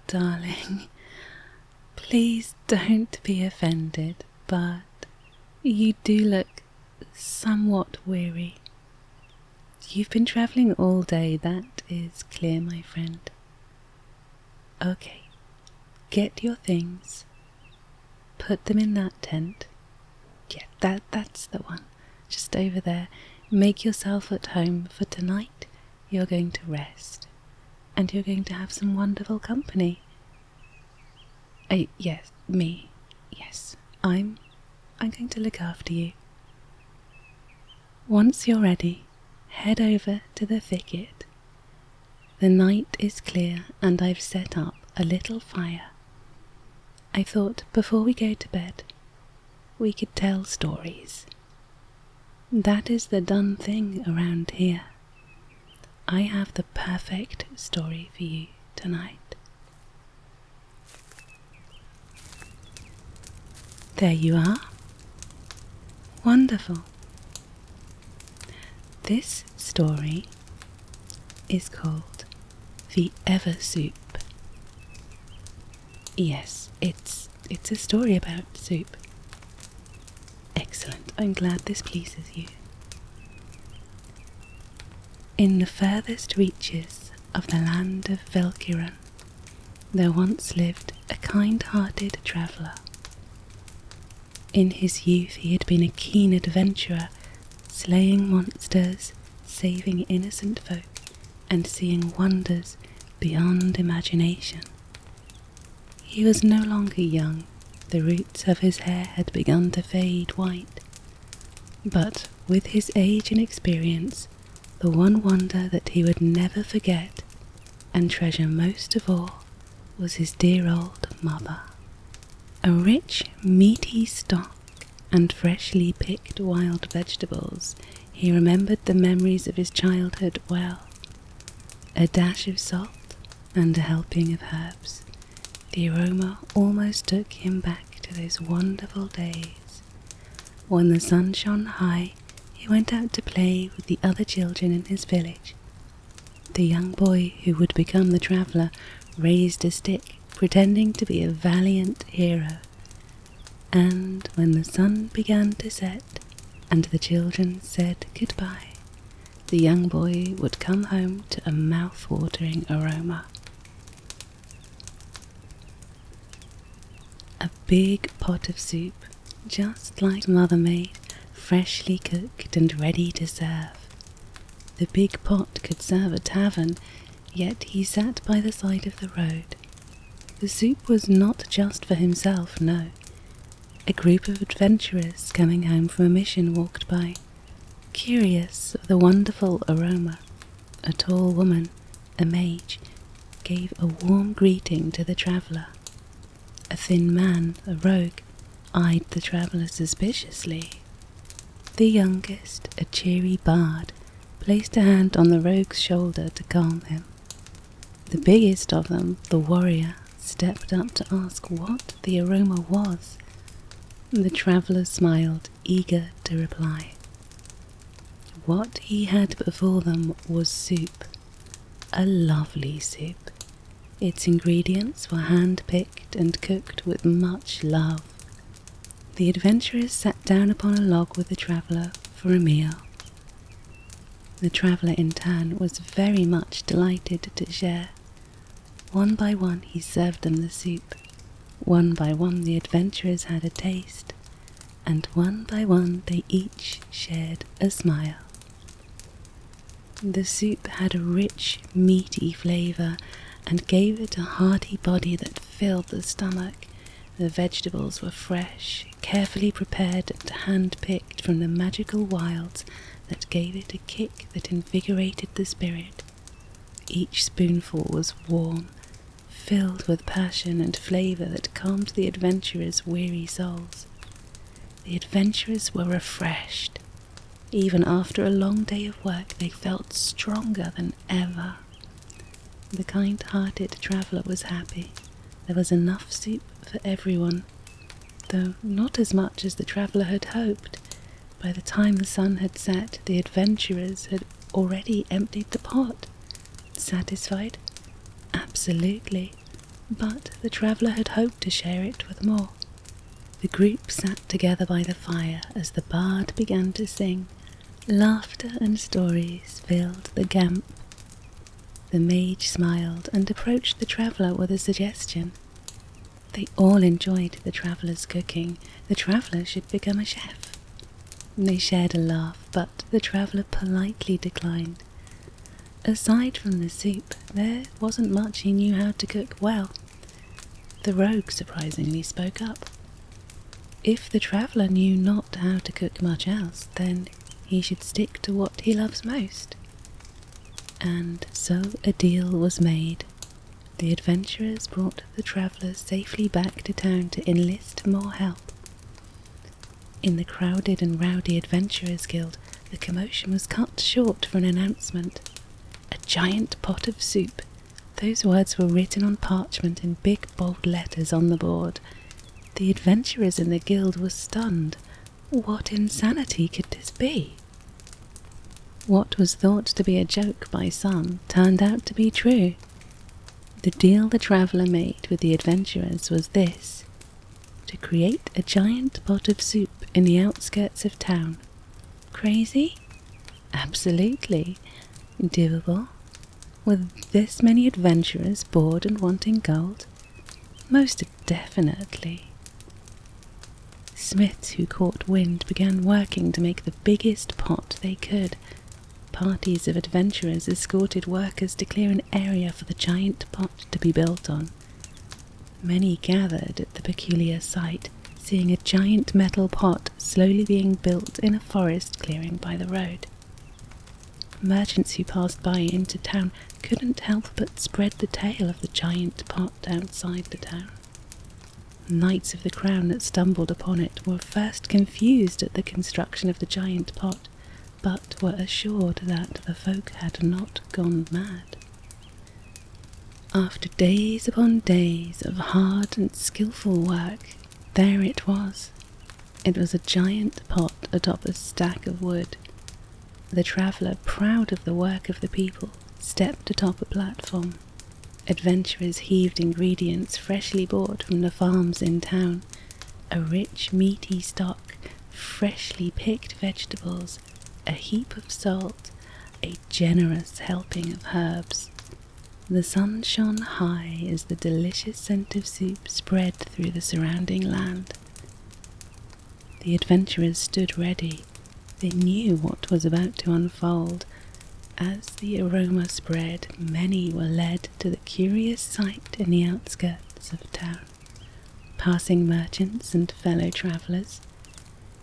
darling, please don't be offended, but you do look somewhat weary. You've been travelling all day, that is clear, my friend. Okay, get your things, put them in that tent. Yeah, that's the one, just over there. Make yourself at home, for tonight you're going to rest, and you're going to have some wonderful company. Yes, me. Yes, I'm going to look after you. Once you're ready, head over to the thicket. The night is clear and I've set up a little fire. I thought before we go to bed, we could tell stories. That is the done thing around here. I have the perfect story for you tonight. There you are. Wonderful. This story is called The Ever Soup. Yes, it's a story about soup. Excellent, I'm glad this pleases you. In the furthest reaches of the land of Velkiran, there once lived a kind-hearted traveller. In his youth he had been a keen adventurer, slaying monsters, saving innocent folk, and seeing wonders beyond imagination. He was no longer young, the roots of his hair had begun to fade white, but with his age and experience, the one wonder that he would never forget and treasure most of all was his dear old mother. A rich, meaty stock and freshly picked wild vegetables, he remembered the memories of his childhood well. A dash of salt and a helping of herbs. The aroma almost took him back to those wonderful days. When the sun shone high, he went out to play with the other children in his village. The young boy who would become the traveller raised a stick, pretending to be a valiant hero. And when the sun began to set and the children said goodbye, the young boy would come home to a mouth-watering aroma. A big pot of soup, just like Mother made, freshly cooked and ready to serve. The big pot could serve a tavern, yet he sat by the side of the road. The soup was not just for himself, no. A group of adventurers coming home from a mission walked by, curious of the wonderful aroma. A tall woman, a mage, gave a warm greeting to the traveller. A thin man, a rogue, eyed the traveller suspiciously. The youngest, a cheery bard, placed a hand on the rogue's shoulder to calm him. The biggest of them, the warrior, stepped up to ask what the aroma was. The traveller smiled, eager to reply. What he had before them was soup, a lovely soup. Its ingredients were hand-picked and cooked with much love. The adventurers sat down upon a log with the traveller for a meal. The traveller in turn was very much delighted to share. One by one he served them the soup. One by one the adventurers had a taste, and one by one they each shared a smile. The soup had a rich, meaty flavour and gave it a hearty body that filled the stomach. The vegetables were fresh, carefully prepared and hand-picked from the magical wilds that gave it a kick that invigorated the spirit. Each spoonful was warm, filled with passion and flavour that calmed the adventurers' weary souls. The adventurers were refreshed. Even after a long day of work, they felt stronger than ever. The kind-hearted traveller was happy. There was enough soup for everyone, though not as much as the traveller had hoped. By the time the sun had set, the adventurers had already emptied the pot. Satisfied? Absolutely. but the traveller had hoped to share it with more. The group sat together by the fire as the bard began to sing. Laughter and stories filled the camp. The mage smiled and approached the traveller with a suggestion. They all enjoyed the traveller's cooking. The traveller should become a chef. They shared a laugh, but the traveller politely declined. Aside from the soup, there wasn't much he knew how to cook well. The rogue surprisingly spoke up. If the traveller knew not how to cook much else, then he should stick to what he loves most. And so a deal was made. The adventurers brought the travellers safely back to town to enlist more help. In the crowded and rowdy Adventurers Guild, the commotion was cut short for an announcement. A giant pot of soup. Those words were written on parchment in big bold letters on the board. The adventurers in the guild were stunned. What insanity could this be? What was thought to be a joke by some turned out to be true. The deal the traveller made with the adventurers was this: to create a giant pot of soup in the outskirts of town. Crazy? Absolutely. Doable? With this many adventurers bored and wanting gold? Most definitely. Smiths who caught wind began working to make the biggest pot they could. Parties of adventurers escorted workers to clear an area for the giant pot to be built on. Many gathered at the peculiar sight, seeing a giant metal pot slowly being built in a forest clearing by the road. Merchants who passed by into town couldn't help but spread the tale of the giant pot outside the town. Knights of the Crown that stumbled upon it were first confused at the construction of the giant pot, but were assured that the folk had not gone mad. After days upon days of hard and skillful work, there it was. It was a giant pot atop a stack of wood. The traveller, proud of the work of the people, stepped atop a platform. Adventurers heaved ingredients freshly bought from the farms in town, a rich meaty stock, freshly picked vegetables, a heap of salt, a generous helping of herbs. The sun shone high as the delicious scent of soup spread through the surrounding land. The adventurers stood ready. They knew what was about to unfold. As the aroma spread, many were led to the curious sight in the outskirts of town. Passing merchants and fellow travellers,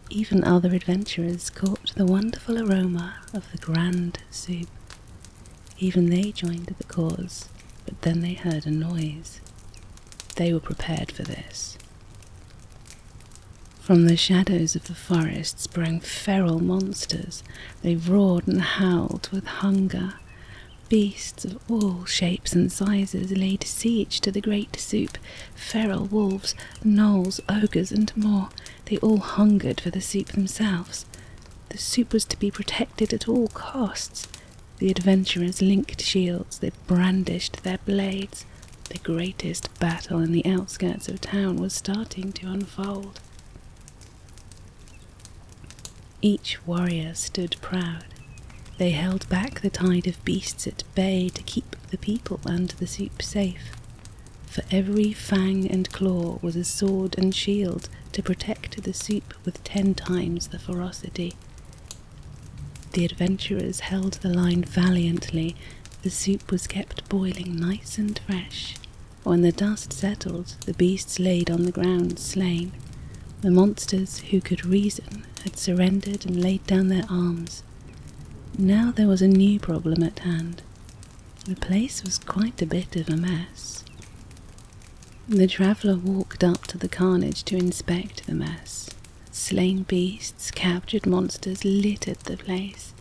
even other adventurers caught the wonderful aroma of the grand soup. Even they joined the cause, but then they heard a noise. They were prepared for this. From the shadows of the forest sprang feral monsters. They roared and howled with hunger. Beasts of all shapes and sizes laid siege to the great soup. Feral wolves, gnolls, ogres, and more. They all hungered for the soup themselves. The soup was to be protected at all costs. The adventurers linked shields, they brandished their blades. The greatest battle in the outskirts of town was starting to unfold. Each warrior stood proud. They held back the tide of beasts at bay to keep the people and the soup safe. For every fang and claw was a sword and shield to protect the soup with 10 times the ferocity. The adventurers held the line valiantly. The soup was kept boiling nice and fresh. When the dust settled, the beasts laid on the ground slain. The monsters who could reason had surrendered and laid down their arms. Now there was a new problem at hand. The place was quite a bit of a mess. The traveller walked up to the carnage to inspect the mess. Slain beasts, captured monsters littered the place.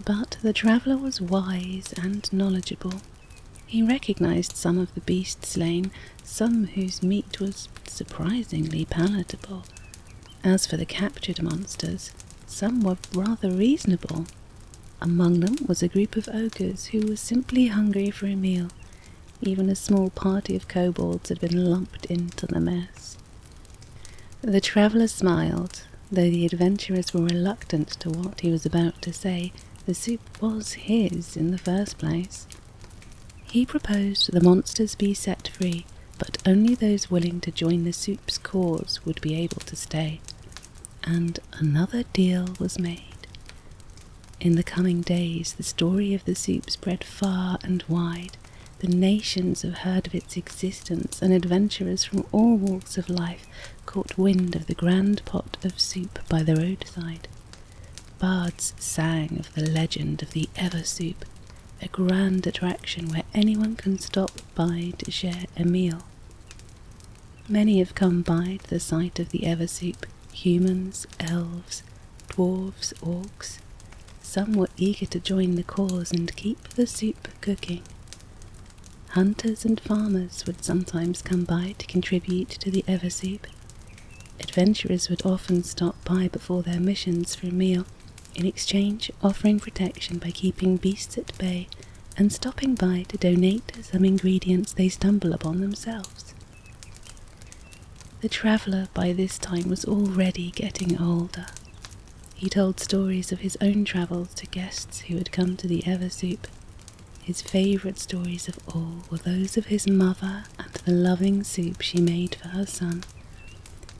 But the traveller was wise and knowledgeable. He recognized some of the beasts slain, some whose meat was surprisingly palatable. As for the captured monsters, some were rather reasonable. Among them was a group of ogres who were simply hungry for a meal. Even a small party of kobolds had been lumped into the mess. The traveller smiled. Though the adventurers were reluctant to what he was about to say, the soup was his in the first place. He proposed the monsters be set free, but only those willing to join the soup's cause would be able to stay. And another deal was made. In the coming days, the story of the soup spread far and wide. The nations have heard of its existence, and adventurers from all walks of life caught wind of the grand pot of soup by the roadside. Bards sang of the legend of the Ever Soup, a grand attraction where anyone can stop by to share a meal. Many have come by to the sight of the Ever Soup, humans, elves, dwarves, orcs. Some were eager to join the cause and keep the soup cooking. Hunters and farmers would sometimes come by to contribute to the Ever Soup. Adventurers would often stop by before their missions for a meal, in exchange offering protection by keeping beasts at bay and stopping by to donate some ingredients they stumble upon themselves. The traveller by this time was already getting older. He told stories of his own travels to guests who had come to the Ever Soup. His favourite stories of all were those of his mother and the loving soup she made for her son.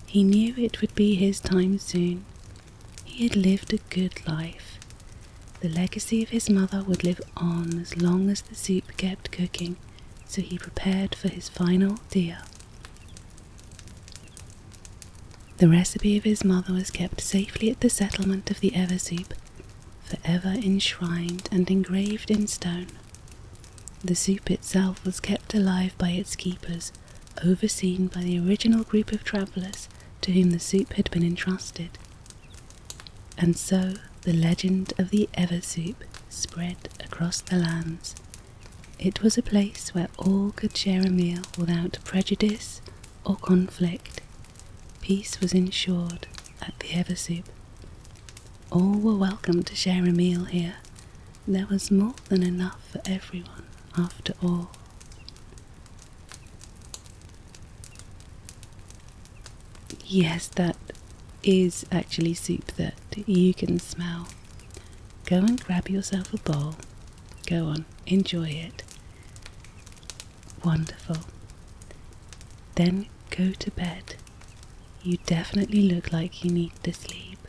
He knew it would be his time soon. He had lived a good life. The legacy of his mother would live on as long as the soup kept cooking, so he prepared for his final deal. The recipe of his mother was kept safely at the settlement of the Ever Soup, forever enshrined and engraved in stone. The soup itself was kept alive by its keepers, overseen by the original group of travellers to whom the soup had been entrusted. And so the legend of the Ever Soup spread across the lands. It was a place where all could share a meal without prejudice or conflict. Peace was ensured at the Ever Soup. All were welcome to share a meal here. There was more than enough for everyone, after all. Yes, that is actually soup that you can smell. Go and grab yourself a bowl. Go on, enjoy it. Wonderful. Then go to bed. You definitely look like you need to sleep.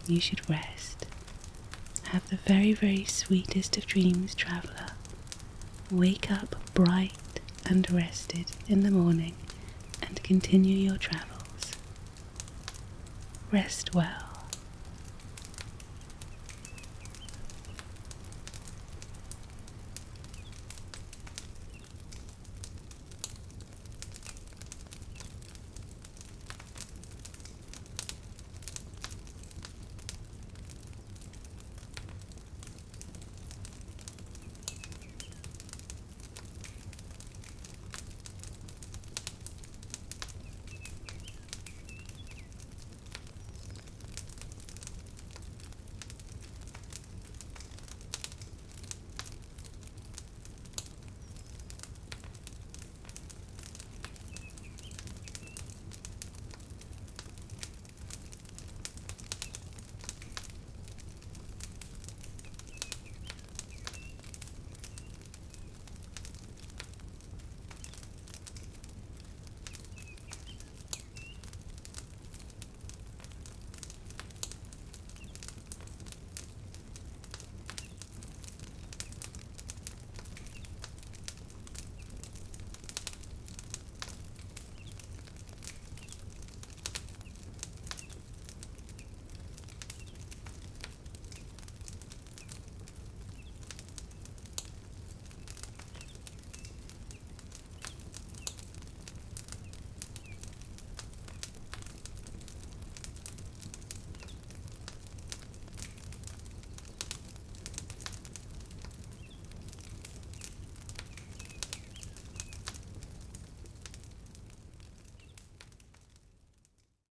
You should rest. Have the very, very sweetest of dreams, traveller. Wake up bright and rested in the morning and continue your travels. Rest well.